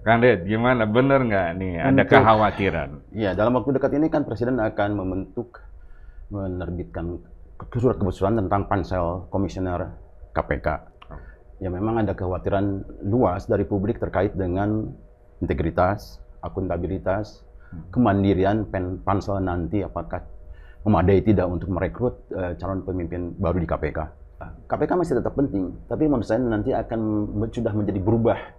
Kang Ded, gimana? Bener nggak nih ada Untuk kekhawatiran? ya dalam waktu dekat ini kan Presiden akan menerbitkan surat keputusan tentang pansel komisioner KPK. Ya memang ada kekhawatiran luas dari publik terkait dengan integritas, akuntabilitas, kemandirian pansel nanti apakah memadai tidak untuk merekrut calon pemimpin baru di KPK. KPK masih tetap penting, tapi menurut saya nanti sudah menjadi berubah,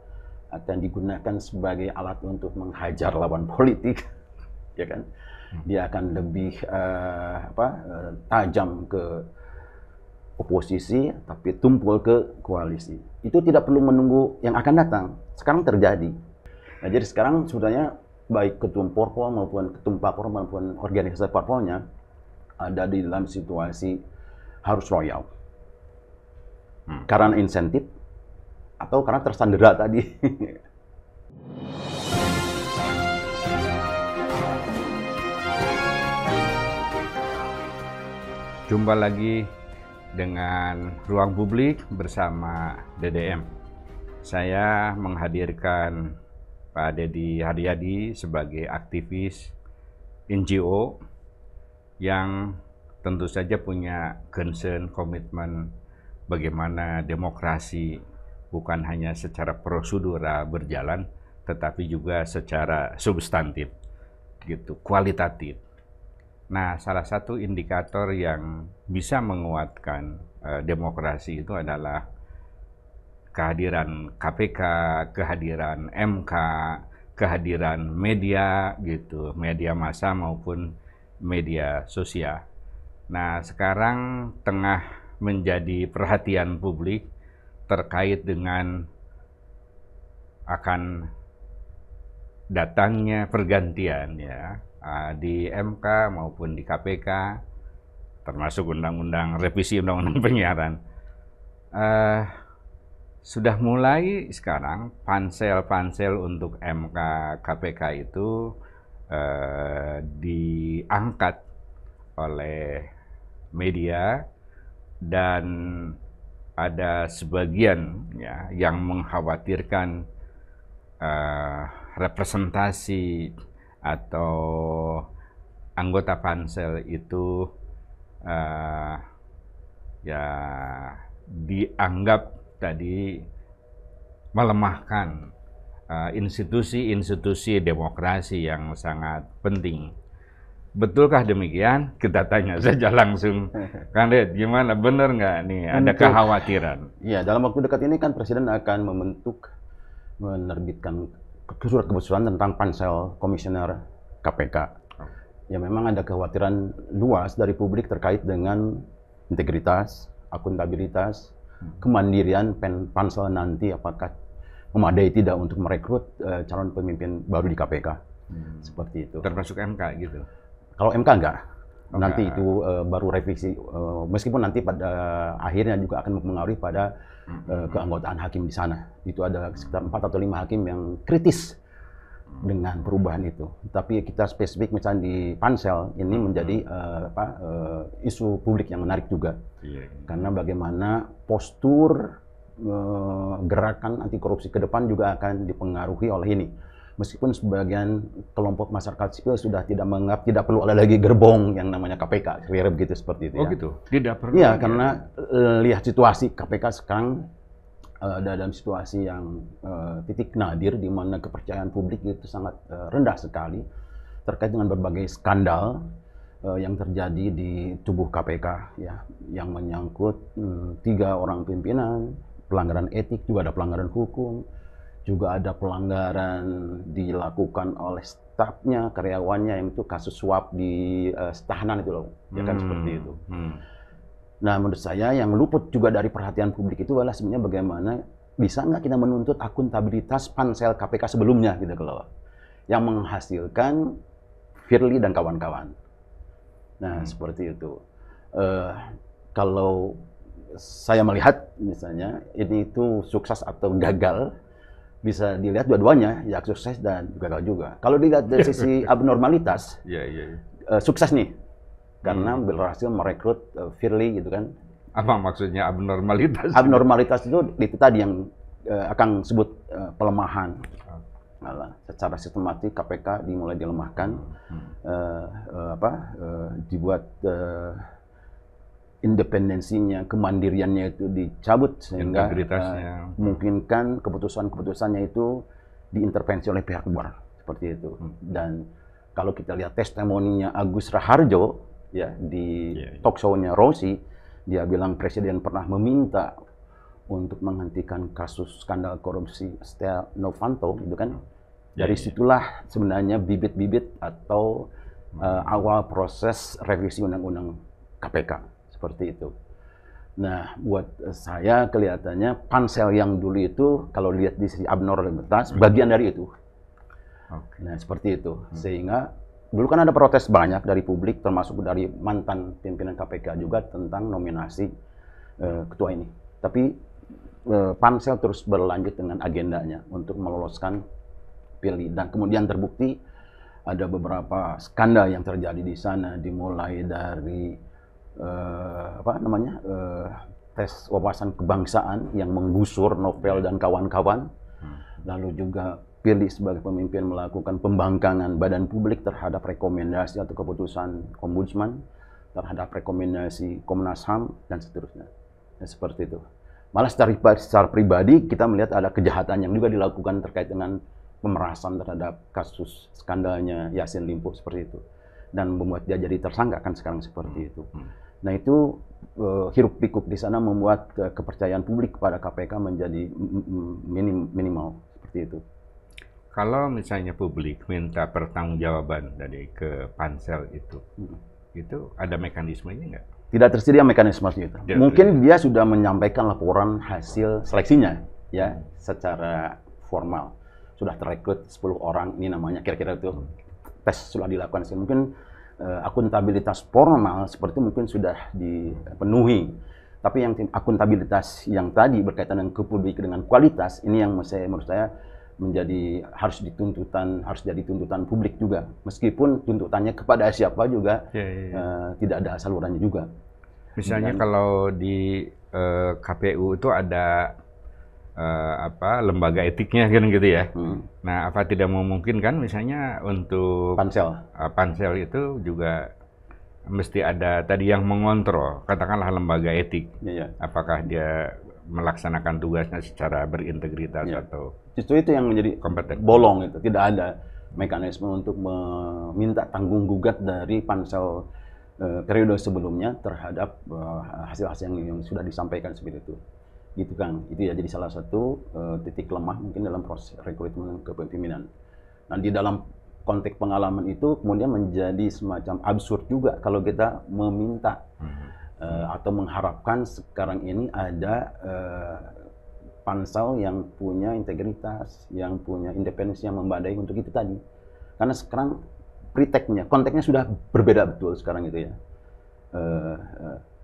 akan digunakan sebagai alat untuk menghajar lawan politik, ya kan? Dia akan lebih tajam ke oposisi, tapi tumpul ke koalisi. Itu tidak perlu menunggu yang akan datang. Sekarang terjadi. Nah, jadi sekarang sebenarnya baik ketum Porpol maupun ketum Papor maupun organisasi Parpolnya ada di dalam situasi harus loyal. Karena insentif atau karena tersandera tadi. Jumpa lagi dengan Ruang Publik bersama DDM. Saya menghadirkan Pak Deddy Haryadi sebagai aktivis NGO yang tentu saja punya concern, komitmen bagaimana demokrasi bukan hanya secara prosedural berjalan, tetapi juga secara substantif, gitu, kualitatif. Nah, salah satu indikator yang bisa menguatkan demokrasi itu adalah kehadiran KPK, kehadiran MK, kehadiran media gitu, media massa maupun media sosial. Nah, sekarang tengah menjadi perhatian publik terkait dengan akan datangnya pergantian ya di MK maupun di KPK, termasuk revisi undang-undang penyiaran. Sudah mulai sekarang pansel-pansel untuk MK KPK itu diangkat oleh media, dan ada sebagian ya yang mengkhawatirkan representasi atau anggota pansel itu ya dianggap tadi melemahkan institusi-institusi demokrasi yang sangat penting. Betulkah demikian? Kita tanya saja langsung. Kang Ded, gimana? Bener nggak nih ada kekhawatiran? Ya, dalam waktu dekat ini kan Presiden akan menerbitkan surat keputusan tentang pansel komisioner KPK. Ya memang ada kekhawatiran luas dari publik terkait dengan integritas, akuntabilitas, kemandirian pansel nanti apakah memadai tidak untuk merekrut calon pemimpin baru di KPK. Seperti itu. Termasuk MK gitu? Kalau MK enggak. Nanti itu baru revisi, meskipun nanti pada akhirnya juga akan mempengaruhi pada keanggotaan hakim di sana. Itu ada sekitar 4 atau 5 hakim yang kritis dengan perubahan itu. Tapi kita spesifik misalnya di pansel ini menjadi isu publik yang menarik juga. Karena bagaimana postur gerakan anti korupsi ke depan juga akan dipengaruhi oleh ini. Meskipun sebagian kelompok masyarakat sipil sudah tidak menganggap tidak perlu ada lagi gerbong yang namanya KPK, kira-kira begitu seperti itu. Oh ya. Gitu, tidak perlu. Iya, karena lihat situasi KPK sekarang ada dalam situasi yang titik nadir di mana kepercayaan publik itu sangat rendah sekali terkait dengan berbagai skandal yang terjadi di tubuh KPK ya, yang menyangkut 3 orang pimpinan, pelanggaran etik, juga ada pelanggaran hukum. Juga ada pelanggaran dilakukan oleh stafnya, karyawannya, yang itu kasus suap di tahanan itu loh, ya kan seperti itu. Nah, menurut saya yang luput juga dari perhatian publik itu adalah sebenarnya bagaimana bisa nggak kita menuntut akuntabilitas pansel KPK sebelumnya gitu loh, yang menghasilkan Firly dan kawan-kawan. Nah, seperti itu. Kalau saya melihat misalnya ini itu sukses atau gagal, bisa dilihat dua-duanya, ya sukses dan gagal juga. Kalau dilihat dari sisi abnormalitas, sukses nih, karena berhasil merekrut Firly gitu kan. Apa maksudnya abnormalitas? Abnormalitas itu tadi yang akan sebut pelemahan. malah secara sistematik KPK dimulai dilemahkan, dibuat independensinya, kemandiriannya itu dicabut sehingga memungkinkan keputusan-keputusannya itu diintervensi oleh pihak luar seperti itu. Dan kalau kita lihat testimoninya Agus Raharjo ya di talk show-nya Rosi, dia bilang presiden pernah meminta untuk menghentikan kasus skandal korupsi Setia Novanto, gitu kan? Dari situlah sebenarnya bibit-bibit atau awal proses revisi undang-undang KPK. Seperti itu. Nah, buat saya kelihatannya pansel yang dulu itu, kalau lihat di sisi abnormalitas, bagian dari itu. Nah, seperti itu. Sehingga dulu kan ada protes banyak dari publik, termasuk dari mantan pimpinan KPK juga tentang nominasi ketua ini. Tapi pansel terus berlanjut dengan agendanya untuk meloloskan pilih. Dan kemudian terbukti ada beberapa skandal yang terjadi di sana, dimulai dari tes wawasan kebangsaan yang menggusur Novel dan kawan-kawan, lalu juga pilih sebagai pemimpin melakukan pembangkangan badan publik terhadap rekomendasi atau keputusan Ombudsman, terhadap rekomendasi Komnas HAM dan seterusnya. Ya, seperti itu. Malah secara pribadi kita melihat ada kejahatan yang juga dilakukan terkait dengan pemerasan terhadap kasus skandalnya Yassin Limpo seperti itu, dan membuat dia jadi tersangka kan sekarang seperti itu. Nah itu hiruk pikuk di sana membuat kepercayaan publik kepada KPK menjadi minimal seperti itu. Kalau misalnya publik minta pertanggungjawaban dari ke pansel itu ada mekanismenya nggak? Tidak tersedia mekanisme itu. Mungkin dia sudah menyampaikan laporan hasil seleksinya ya secara formal. Sudah terekrut 10 orang, ini namanya kira-kira itu tes sudah dilakukan. Mungkin akuntabilitas formal seperti mungkin sudah dipenuhi. Tapi yang akuntabilitas yang tadi berkaitan dengan publik dengan kualitas, ini yang menurut saya menjadi harus jadi tuntutan publik juga. Meskipun tuntutannya kepada siapa juga tidak ada salurannya juga. Misalnya kalau di KPU itu ada lembaga etiknya kan gitu ya. Nah, apa tidak memungkinkan misalnya untuk pansel itu juga mesti ada tadi yang mengontrol, katakanlah lembaga etik. Apakah dia melaksanakan tugasnya secara berintegritas atau justru itu yang menjadi bolong itu. Tidak ada mekanisme untuk meminta tanggung gugat dari pansel periode sebelumnya terhadap hasil-hasil yang sudah disampaikan seperti itu. Gitu Kang, itu ya jadi salah satu titik lemah mungkin dalam proses rekrutmen kepemimpinan. Nah di dalam konteks pengalaman itu kemudian menjadi semacam absurd juga kalau kita meminta atau mengharapkan sekarang ini ada pansel yang punya integritas, yang punya independensi yang memadai untuk itu tadi. Karena sekarang preteknya, konteksnya sudah berbeda betul sekarang itu ya.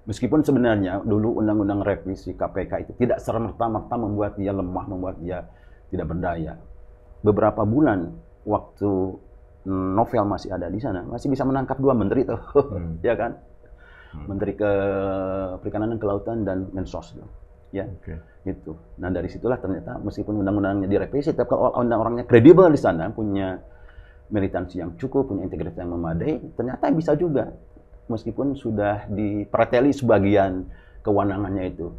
Meskipun sebenarnya dulu undang-undang revisi KPK itu tidak serta-merta membuat dia lemah, membuat dia tidak berdaya. Beberapa bulan waktu Novel masih ada di sana, masih bisa menangkap 2 menteri tuh, ya kan? Menteri Perikanan dan Kelautan dan Mensos tuh, ya. Gitu. Nah dari situlah ternyata meskipun undang-undangnya direvisi, tapi kalau orang-orangnya kredibel di sana, punya militansi yang cukup, punya integritas yang memadai, ternyata bisa juga. Meskipun sudah dipreteli sebagian kewenangannya itu.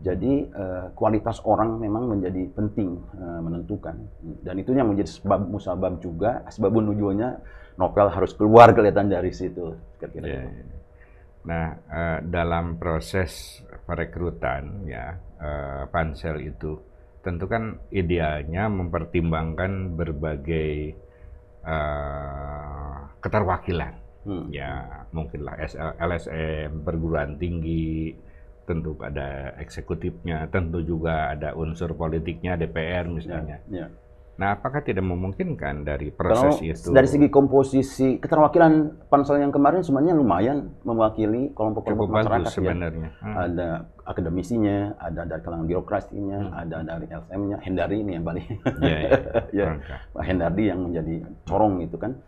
Jadi kualitas orang memang menjadi penting menentukan. Dan itu yang menjadi sebab musabab juga, sebab nujulnya Novel harus keluar kelihatan dari situ. Nah, dalam proses perekrutan ya pansel itu tentu kan idealnya mempertimbangkan berbagai keterwakilan. Ya mungkinlah LSM, perguruan tinggi, tentu ada eksekutifnya, tentu juga ada unsur politiknya, DPR misalnya. Nah, apakah tidak memungkinkan dari proses itu? Dari segi komposisi keterwakilan pansel yang kemarin sebenarnya lumayan mewakili kelompok-kelompok masyarakat sebenarnya. Ya. Ada akademisinya, ada dari kalangan birokrasinya, ada dari LSM-nya, Hendardi ini yang paling. Pak Hendardi yang menjadi corong itu kan.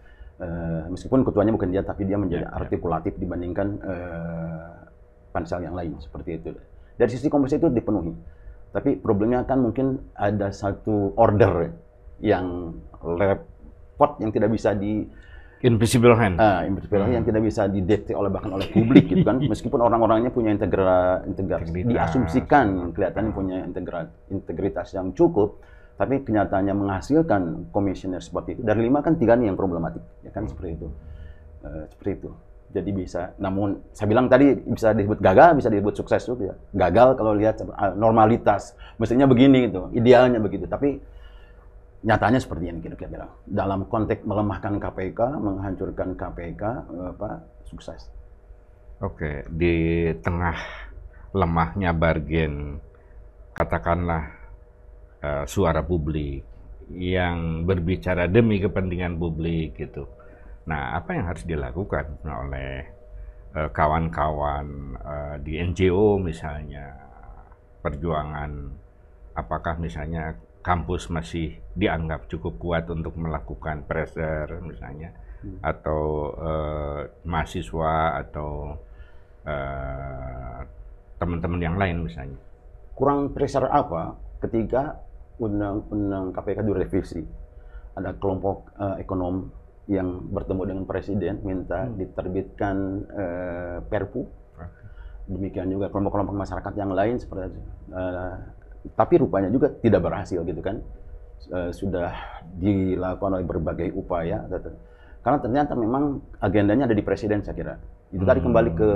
Meskipun ketuanya bukan dia, tapi dia menjadi artikulatif dibandingkan pansel yang lain seperti itu. Dari sisi komposisi itu dipenuhi. Tapi problemnya kan mungkin ada satu order yang repot, yang tidak bisa di invisible hand, yang tidak bisa dideteksi bahkan oleh publik gitu kan. Meskipun orang-orangnya punya integritas, diasumsikan kelihatannya punya integritas yang cukup, tapi kenyataannya menghasilkan komisioner seperti itu. Dari 5 kan 3 nih yang problematik, ya kan, seperti itu. Seperti itu. Jadi bisa, namun saya bilang tadi bisa disebut gagal, bisa disebut sukses juga. Gagal kalau lihat normalitas, mestinya begini gitu, idealnya begitu. Tapi nyatanya seperti ini kira-kira. Dalam konteks melemahkan KPK, menghancurkan KPK, sukses. Oke, di tengah lemahnya bargain, katakanlah suara publik yang berbicara demi kepentingan publik gitu. Nah, apa yang harus dilakukan oleh kawan-kawan di NGO misalnya, perjuangan, apakah misalnya kampus masih dianggap cukup kuat untuk melakukan pressure misalnya, atau mahasiswa atau teman-teman yang lain misalnya? Kurang pressure apa ketika undang-undang KPK direvisi? Ada kelompok ekonom yang bertemu dengan presiden minta diterbitkan Perpu. Demikian juga kelompok-kelompok masyarakat yang lain seperti itu. Tapi rupanya juga tidak berhasil gitu kan. Sudah dilakukan oleh berbagai upaya, karena ternyata memang agendanya ada di presiden, saya kira. Itu tadi kembali ke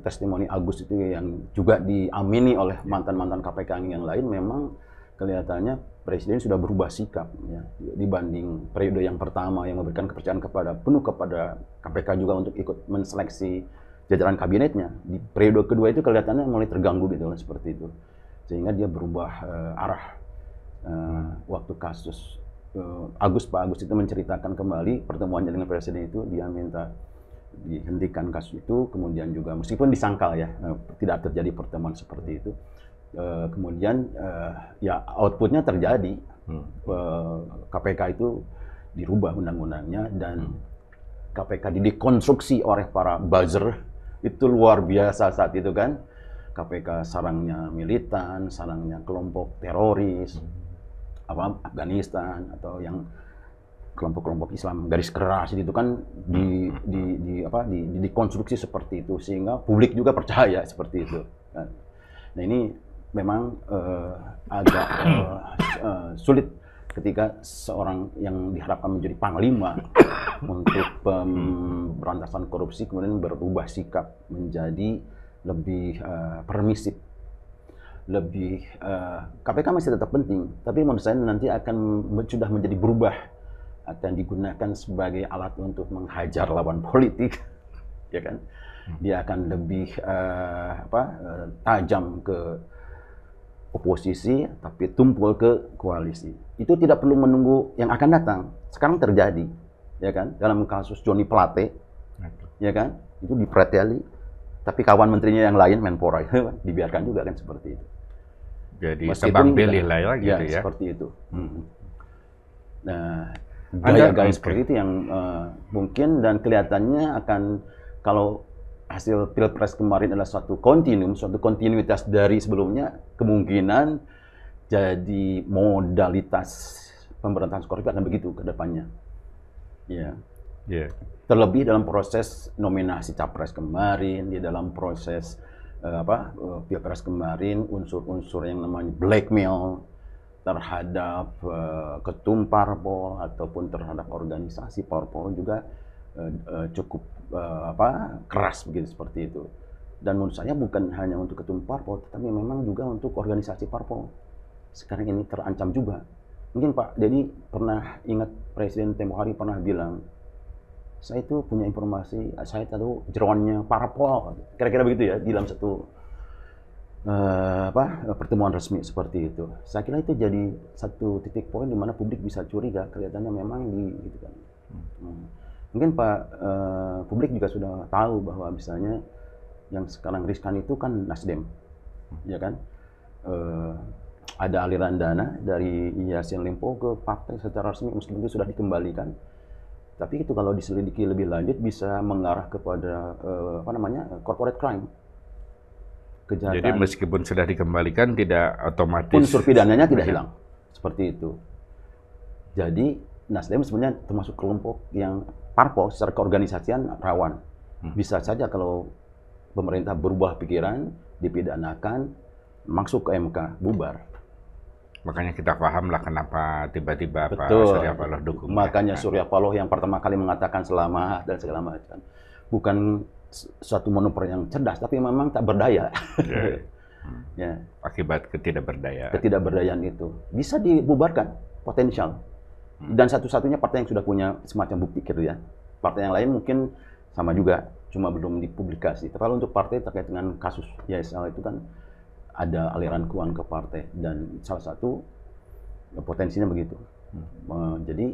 testimoni Agus itu yang juga diamini oleh mantan-mantan KPK yang lain. Memang kelihatannya presiden sudah berubah sikap ya, dibanding periode yang pertama yang memberikan kepercayaan penuh kepada KPK juga untuk ikut menseleksi jajaran kabinetnya. Di periode kedua itu kelihatannya mulai terganggu gitu lah, seperti itu, sehingga dia berubah arah. Waktu kasus Pak Agus itu menceritakan kembali pertemuannya dengan presiden itu, dia minta dihentikan kasus itu, kemudian juga meskipun disangkal ya tidak terjadi pertemuan seperti itu, kemudian ya outputnya terjadi. KPK itu dirubah undang-undangnya dan KPK dikonstruksi oleh para buzzer. Itu luar biasa saat itu kan. KPK sarangnya militan, sarangnya kelompok teroris, Afghanistan atau yang kelompok-kelompok Islam garis keras itu kan dikonstruksi seperti itu sehingga publik juga percaya seperti itu. Nah ini memang agak sulit ketika seorang yang diharapkan menjadi panglima untuk pemberantasan korupsi kemudian berubah sikap menjadi lebih permisif, lebih KPK masih tetap penting, tapi menurut saya nanti akan sudah menjadi berubah, akan digunakan sebagai alat untuk menghajar lawan politik, ya kan? Dia akan lebih tajam ke oposisi, tapi tumpul ke koalisi. Itu tidak perlu menunggu yang akan datang. Sekarang terjadi, ya kan? Dalam kasus Joni Plate, ya kan? Itu dipreteli, tapi kawan menterinya yang lain, Menpora, dibiarkan juga kan seperti itu. Jadi tebang pilih lah gitu ya. Seperti itu. Nah, gaya-gaya seperti itu yang mungkin dan kelihatannya akan, kalau hasil Pilpres kemarin adalah suatu kontinuitas dari sebelumnya, kemungkinan jadi modalitas pemberantasan korupsi akan begitu ke depannya. Ya. Yeah. Terlebih dalam proses nominasi capres kemarin, di dalam proses Pilpres kemarin, unsur-unsur yang namanya blackmail terhadap ketum parpol ataupun terhadap organisasi parpol juga cukup keras begitu, seperti itu. Dan menurut saya bukan hanya untuk ketum parpol, tetapi memang juga untuk organisasi parpol. Sekarang ini terancam juga. Mungkin Pak Denny pernah ingat Presiden tempo hari pernah bilang, saya itu punya informasi, saya tahu jeroannya parpol. Kira-kira begitu ya, di dalam satu pertemuan resmi seperti itu. Saya kira itu jadi satu titik poin di mana publik bisa curiga, kelihatannya memang gitu kan. Mungkin Pak publik juga sudah tahu bahwa misalnya yang sekarang riskan itu kan Nasdem, ya kan? Ada aliran dana dari Yassin Limpo ke partai secara resmi, meskipun itu sudah dikembalikan. Tapi itu kalau diselidiki lebih lanjut bisa mengarah kepada corporate crime. Kejahatan. Jadi meskipun sudah dikembalikan tidak otomatis unsur pidananya tidak hilang. seperti itu. Jadi Nasdem sebenarnya termasuk kelompok yang parpol secara keorganisasian rawan. Bisa saja kalau pemerintah berubah pikiran, dipidanakan, masuk ke MK, bubar. Makanya kita paham lah kenapa tiba-tiba Pak Betul. Surya Paloh dukung. Makanya Surya Paloh yang pertama kali mengatakan selamat dan segala macam. Bukan suatu manuver yang cerdas, tapi memang tak berdaya. Ya. Akibat ketidakberdayaan. Ketidakberdayaan itu bisa dibubarkan, potensial. Dan satu-satunya partai yang sudah punya semacam bukti kerja. Partai yang lain mungkin sama juga, cuma belum dipublikasi. Tapi kalau untuk partai terkait dengan kasus YSL itu kan ada aliran keuangan ke partai, dan salah satu potensinya begitu. Jadi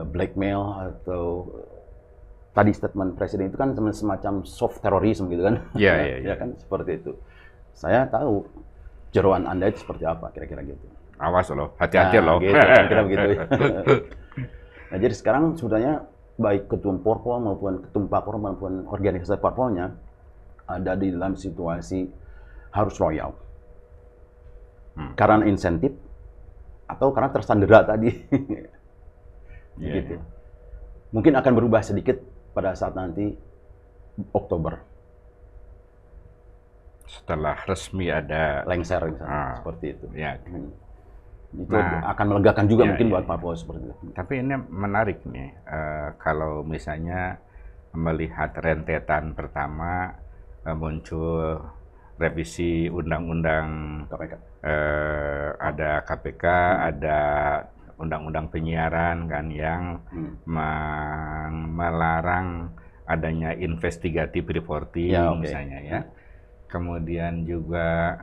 blackmail atau tadi statement presiden itu kan semacam soft terrorism gitu kan? Iya. Ya kan seperti itu. Saya tahu jeroan Anda itu seperti apa kira-kira gitu. Awas loh, hati-hati loh. Gitu, kira-kira begitu. Nah, jadi sekarang sebenarnya baik ketum Parpol maupun ketum Parpol maupun organisasi Parpolnya ada di dalam situasi harus loyal. Karena insentif atau karena tersandera tadi. Gitu. Mungkin akan berubah sedikit pada saat nanti Oktober. Setelah resmi ada lengser misalnya, seperti itu. Ya. Itu akan melegakan juga mungkin buat Parpol seperti itu. Tapi ini menarik nih, kalau misalnya melihat rentetan pertama muncul revisi undang-undang KPK. Ada KPK, ada undang-undang penyiaran kan yang melarang adanya investigative reporting misalnya ya. Kemudian juga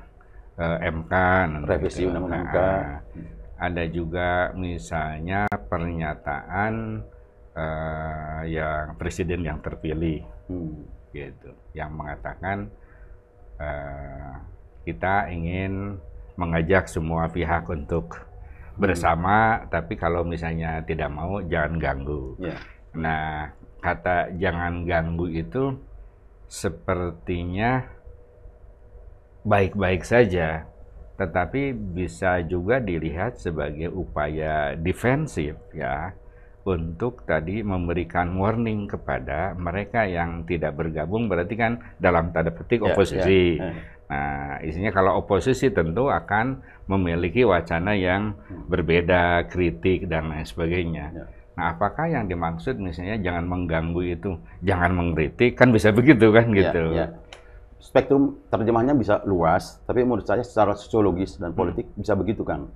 MK, revisi undang-undang MK. Ada juga misalnya pernyataan yang presiden yang terpilih, gitu, yang mengatakan kita ingin mengajak semua pihak untuk bersama, tapi kalau misalnya tidak mau jangan ganggu. Nah, kata jangan ganggu itu sepertinya baik-baik saja, tetapi bisa juga dilihat sebagai upaya defensif ya, untuk tadi memberikan warning kepada mereka yang tidak bergabung, berarti kan dalam tanda petik oposisi. Nah, isinya kalau oposisi tentu akan memiliki wacana yang berbeda, kritik dan lain sebagainya. Nah, apakah yang dimaksud misalnya jangan mengganggu itu, jangan mengkritik, kan bisa begitu kan gitu. Spektrum terjemahnya bisa luas, tapi menurut saya secara sosiologis dan politik bisa begitu, Kang.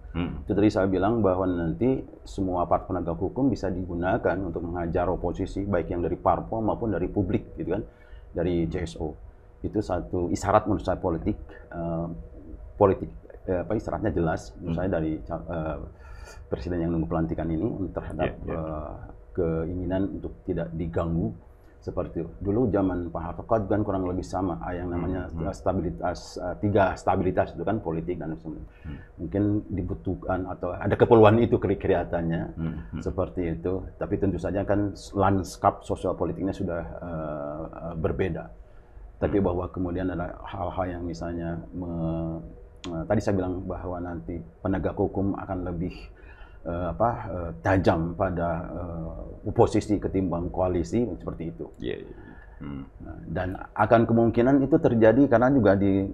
Itu tadi saya bilang bahwa nanti semua aparat penegak hukum bisa digunakan untuk menghajar oposisi, baik yang dari parpol maupun dari publik, gitu kan, dari CSO. Itu satu isyarat menurut saya politik, isyaratnya jelas menurut saya dari presiden yang nunggu pelantikan ini terhadap keinginan untuk tidak diganggu. Seperti dulu zaman Pak Harto kan kurang lebih sama, yang namanya stabilitas, 3 stabilitas itu kan politik dan sebagainya. Mungkin dibutuhkan atau ada keperluan itu kelihatannya seperti itu. Tapi tentu saja kan lanskap sosial politiknya sudah berbeda. Tapi bahwa kemudian ada hal-hal yang misalnya tadi saya bilang bahwa nanti penegak hukum akan lebih tajam pada oposisi ketimbang koalisi seperti itu. Dan akan kemungkinan itu terjadi karena juga di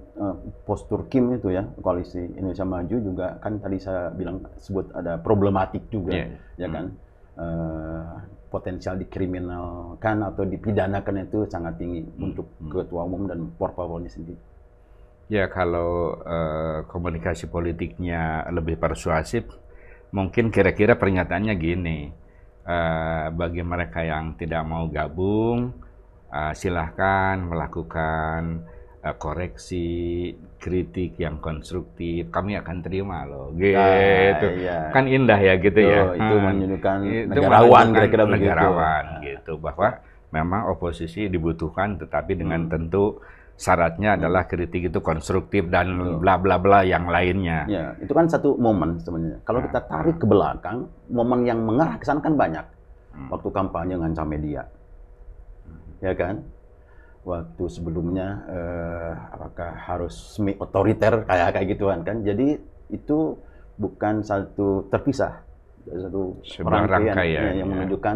postur Kim itu ya, koalisi Indonesia Maju juga kan tadi saya bilang sebut ada problematik juga, ya kan, potensial dikriminalkan atau dipidanakan itu sangat tinggi untuk ketua umum dan portfolionya sendiri. Ya, kalau komunikasi politiknya lebih persuasif, mungkin kira-kira pernyataannya gini, bagi mereka yang tidak mau gabung, silahkan melakukan koreksi, kritik yang konstruktif, kami akan terima loh, gitu. Kan indah ya gitu ya. Itu menunjukkan negarawan, kira-kira begitu. Negarawan gitu, bahwa memang oposisi dibutuhkan, tetapi dengan tentu syaratnya adalah kritik itu konstruktif dan bla bla bla yang lainnya. Ya, itu kan satu momen sebenarnya. Kalau kita tarik ke belakang, momen yang mengarah ke sana kan banyak. Waktu kampanye ngancam media, ya kan? Waktu sebelumnya apakah harus semi otoriter kayak gituan kan? Jadi itu bukan satu terpisah, satu sebuah rangkaian yang menunjukkan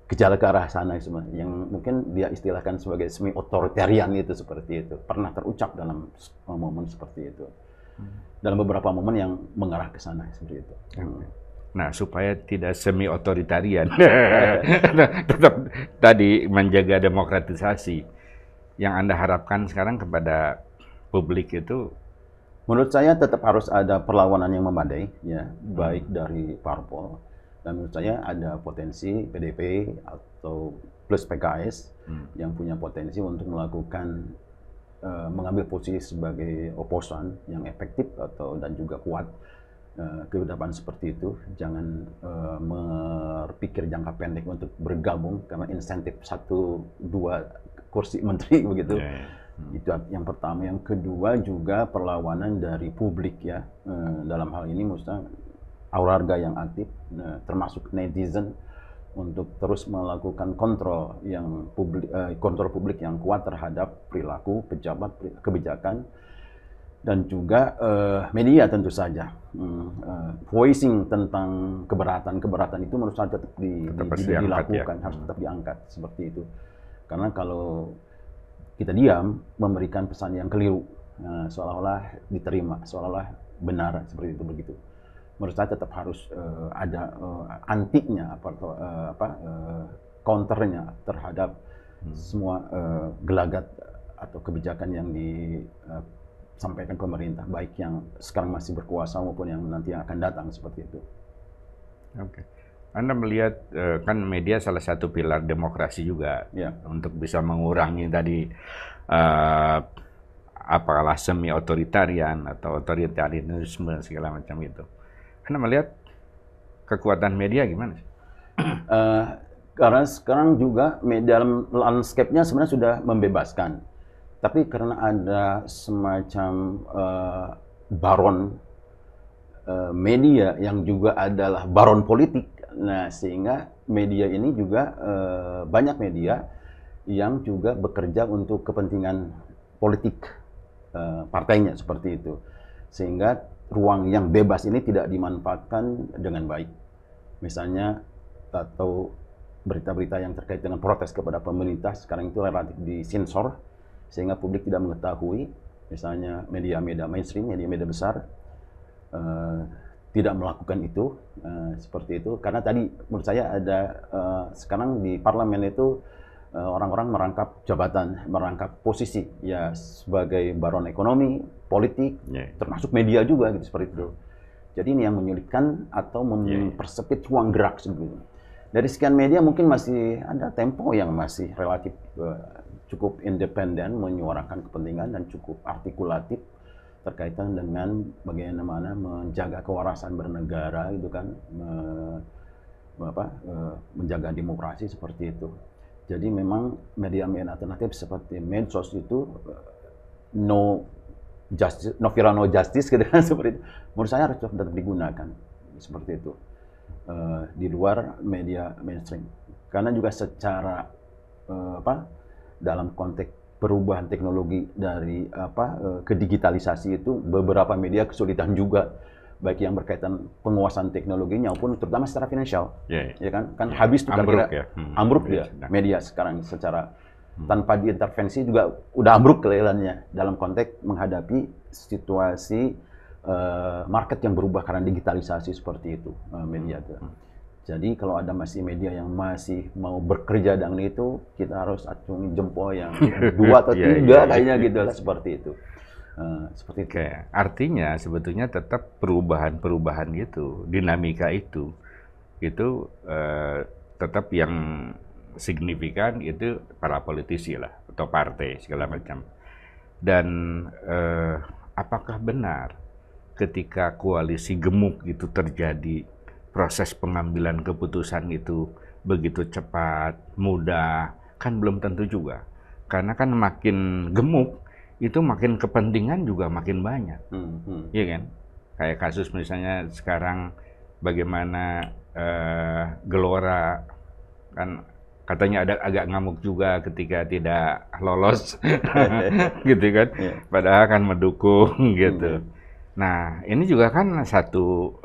gejala ke arah sana sebenarnya, yang mungkin dia istilahkan sebagai semi otoritarian itu seperti itu, pernah terucap dalam momen seperti itu, dalam beberapa momen yang mengarah ke sana seperti itu. Nah, supaya tidak semi otoritarian, tetap tadi menjaga demokratisasi, yang Anda harapkan sekarang kepada publik itu? Menurut saya tetap harus ada perlawanan yang memadai, ya, baik dari parpol. Dan menurut saya ada potensi PDP atau plus PKS yang punya potensi untuk melakukan mengambil posisi sebagai oposan yang efektif dan juga kuat ke depan seperti itu. Jangan berpikir jangka pendek untuk bergabung karena insentif 1-2 kursi menteri begitu. Itu yang pertama. Yang kedua juga perlawanan dari publik, ya, dalam hal ini maksudnya warga yang aktif, termasuk netizen, untuk terus melakukan kontrol publik yang kuat terhadap perilaku pejabat, kebijakan, dan juga media tentu saja. Voicing tentang keberatan itu menurut saya tetap dilakukan, ya. Harus tetap diangkat seperti itu. Karena kalau kita diam, memberikan pesan yang keliru, seolah-olah diterima, seolah-olah benar seperti itu begitu. Menurut saya tetap harus ada antiknya, counternya terhadap semua gelagat atau kebijakan yang disampaikan pemerintah, baik yang sekarang masih berkuasa maupun yang nanti akan datang seperti itu. Oke. Anda melihat kan media salah satu pilar demokrasi juga, ya, untuk bisa mengurangi tadi apalah semi otoritarian atau otoritarianisme segala macam itu. Anda melihat kekuatan media gimana sih? Karena sekarang juga dalam landscape-nya sebenarnya sudah membebaskan. Tapi karena ada semacam baron media yang juga adalah baron politik, nah sehingga media ini juga banyak media yang juga bekerja untuk kepentingan politik partainya seperti itu. Sehingga ruang yang bebas ini tidak dimanfaatkan dengan baik. Misalnya, atau berita-berita yang terkait dengan protes kepada pemerintah sekarang itu relatif disensor, sehingga publik tidak mengetahui. Misalnya media-media mainstream, media-media besar, tidak melakukan itu, seperti itu. Karena tadi menurut saya ada, sekarang di parlemen itu, orang-orang merangkap jabatan, merangkap posisi, ya, sebagai baron ekonomi, politik, termasuk media juga gitu, seperti itu. Jadi ini yang menyulitkan atau mempersempit ruang gerak sebetulnya. Dari sekian media mungkin masih ada Tempo yang masih relatif cukup independen, menyuarakan kepentingan dan cukup artikulatif terkaitan dengan bagaimana menjaga kewarasan bernegara gitu kan, menjaga demokrasi seperti itu. Jadi memang media-media alternatif seperti medsos itu no viral no justice gitu kan, seperti itu. Menurut saya harus tetap digunakan seperti itu di luar media mainstream. Karena juga secara dalam konteks perubahan teknologi dari ke digitalisasi itu beberapa media kesulitan juga, baik yang berkaitan penguasaan teknologinya maupun terutama secara finansial, ya kan habis tuh ambruk, ambruk dia media sekarang secara tanpa diintervensi juga udah ambruk kelelannya dalam konteks menghadapi situasi market yang berubah karena digitalisasi seperti itu media itu. Jadi kalau ada masih media yang masih mau bekerja dengan itu, kita harus acungi jempol yang 2 atau 3 kayaknya gitu lah, seperti itu. Seperti itu. Artinya sebetulnya tetap perubahan-perubahan gitu, dinamika itu tetap yang signifikan itu para politisi lah atau partai segala macam. Dan apakah benar ketika koalisi gemuk itu terjadi, proses pengambilan keputusan itu begitu cepat, mudah? Kan belum tentu juga. Karena kan makin gemuk itu makin kepentingan juga makin banyak, iya kan? Kayak kasus misalnya sekarang bagaimana Gelora kan katanya ada agak ngamuk juga ketika tidak lolos, gitu kan? Padahal kan mendukung gitu. Nah, ini juga kan satu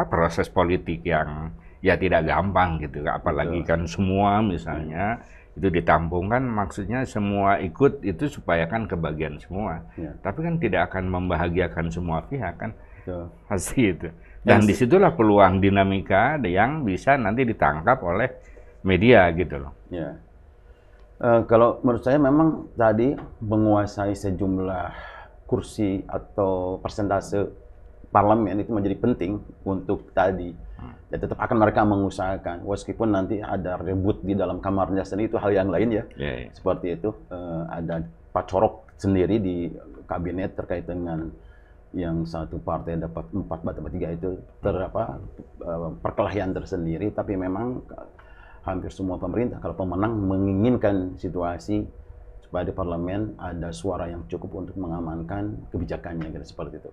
proses politik yang ya tidak gampang gitu, apalagi kan semua misalnya itu ditampung kan, maksudnya semua ikut itu supaya kan kebagian semua. Tapi kan tidak akan membahagiakan semua pihak kan, pasti itu. Dan disitulah peluang dinamika yang bisa nanti ditangkap oleh media gitu loh. Ya. Kalau menurut saya memang tadi menguasai sejumlah kursi atau persentase parlemen itu menjadi penting untuk tadi. Ya, tetap akan mereka mengusahakan, meskipun nanti ada ribut di dalam kamarnya sendiri, itu hal yang lain ya. Seperti itu, ada pacorok sendiri di kabinet terkait dengan yang satu partai dapat 4, dapat 3 itu perkelahian tersendiri. Tapi memang hampir semua pemerintah, kalau pemenang, menginginkan situasi supaya di parlemen ada suara yang cukup untuk mengamankan kebijakannya, gitu, seperti itu.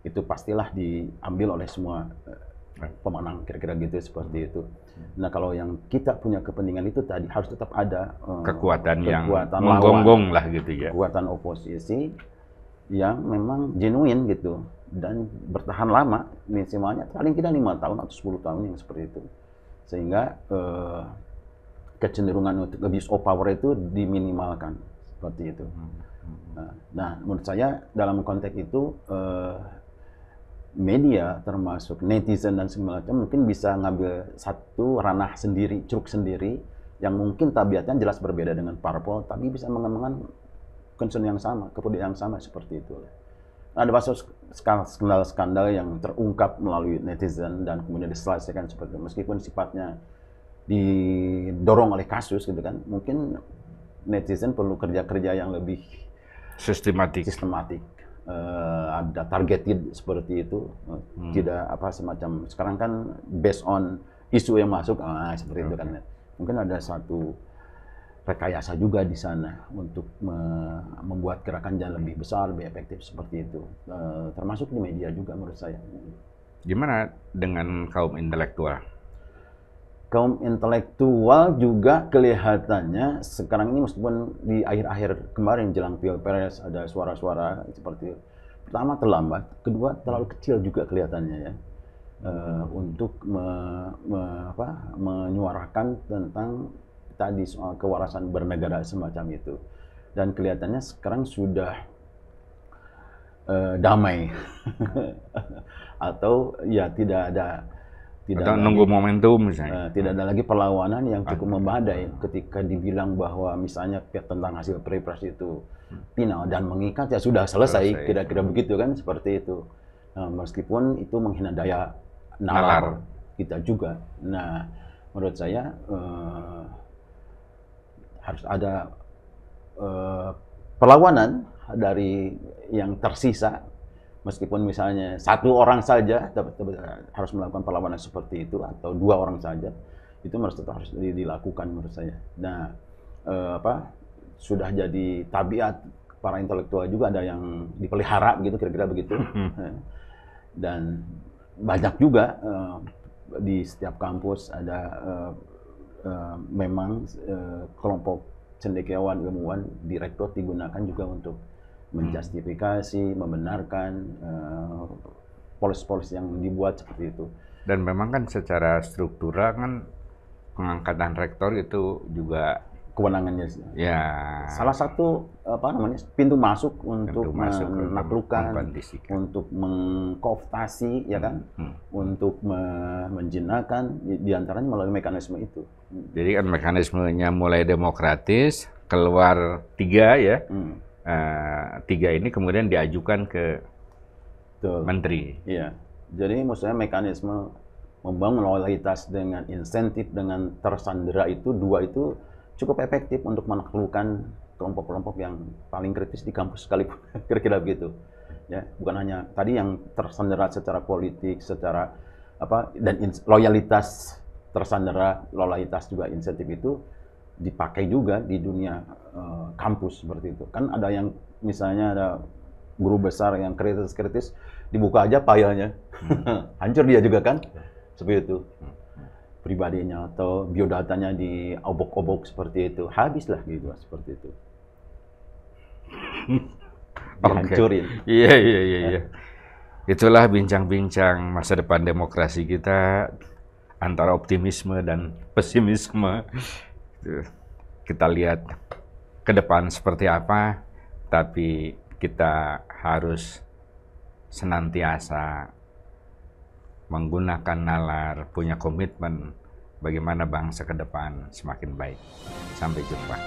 Itu pastilah diambil oleh semua pemenang, kira-kira gitu, seperti itu. Nah, kalau yang kita punya kepentingan itu tadi harus tetap ada kekuatan yang menggonggong lah gitu ya. Kekuatan oposisi yang memang genuine gitu dan bertahan lama, minimalnya paling tidak 5 tahun atau 10 tahun yang seperti itu. Sehingga kecenderungan untuk abuse of power itu diminimalkan, seperti itu. Nah, menurut saya dalam konteks itu media termasuk netizen dan semacam mungkin bisa ngambil satu ranah sendiri, ceruk sendiri yang mungkin tabiatnya jelas berbeda dengan parpol, tapi bisa mengembangkan concern yang sama, kepedulian yang sama, seperti itu. Ada kasus skandal-skandal yang terungkap melalui netizen dan kemudian diselesaikan seperti itu, meskipun sifatnya didorong oleh kasus gitu kan. Mungkin netizen perlu kerja-kerja yang lebih sistematik. Ada targeted seperti itu, tidak semacam sekarang kan based on isu yang masuk, seperti itu kan. Mungkin ada satu rekayasa juga di sana untuk membuat gerakan jalan lebih besar, lebih efektif, seperti itu. Termasuk di media juga menurut saya. Gimana dengan kaum intelektual? Kaum intelektual juga kelihatannya sekarang ini, meskipun di akhir-akhir kemarin jelang Pilpres ada suara-suara seperti itu. Pertama terlambat, kedua terlalu kecil juga kelihatannya ya, untuk menyuarakan tentang tadi soal kewarasan bernegara semacam itu. Dan kelihatannya sekarang sudah damai atau ya tidak atau nunggu momentum misalnya. Tidak ada lagi perlawanan yang cukup membadai ketika dibilang bahwa misalnya tentang hasil Pilpres itu final dan mengikat, ya sudah selesai. Kira-kira begitu kan, seperti itu. Meskipun itu menghina daya nalar kita juga. Nah, menurut saya harus ada perlawanan dari yang tersisa. Meskipun misalnya satu orang saja harus melakukan perlawanan seperti itu, atau 2 orang saja, itu harus dilakukan menurut saya. Nah, sudah jadi tabiat para intelektual juga, ada yang dipelihara gitu, kira-kira begitu. Dan banyak juga di setiap kampus ada memang kelompok cendekiawan, ilmuwan direkrut, digunakan juga untuk menjustifikasi, membenarkan polis-polis yang dibuat seperti itu. Dan memang kan secara struktural kan pengangkatan rektor itu juga kewenangannya. Ya. Salah satu pintu masuk untuk menaklukkan, untuk mengkooptasi, ya kan, untuk menjinakkan, diantaranya melalui mekanisme itu. Jadi kan mekanismenya mulai demokratis, keluar 3 ya. 3 ini kemudian diajukan ke menteri. Iya. Jadi maksudnya mekanisme membangun loyalitas dengan insentif, dengan tersandera itu, 2 itu cukup efektif untuk menaklukkan kelompok-kelompok yang paling kritis di kampus sekalipun. Kira-kira begitu. Ya, bukan hanya tadi yang tersandera secara politik, secara dan loyalitas tersandera, loyalitas juga insentif itu dipakai juga di dunia kampus seperti itu. Kan ada yang misalnya ada guru besar yang kritis-kritis, dibuka aja filenya, hancur dia juga kan, seperti itu. Pribadinya atau biodatanya diobok-obok seperti itu, habislah gitu, seperti itu. Dihancurin. Iya. itulah bincang-bincang masa depan demokrasi kita, antara optimisme dan pesimisme. Kita lihat ke depan seperti apa, tapi kita harus senantiasa menggunakan nalar, punya komitmen bagaimana bangsa ke depan semakin baik. Sampai jumpa.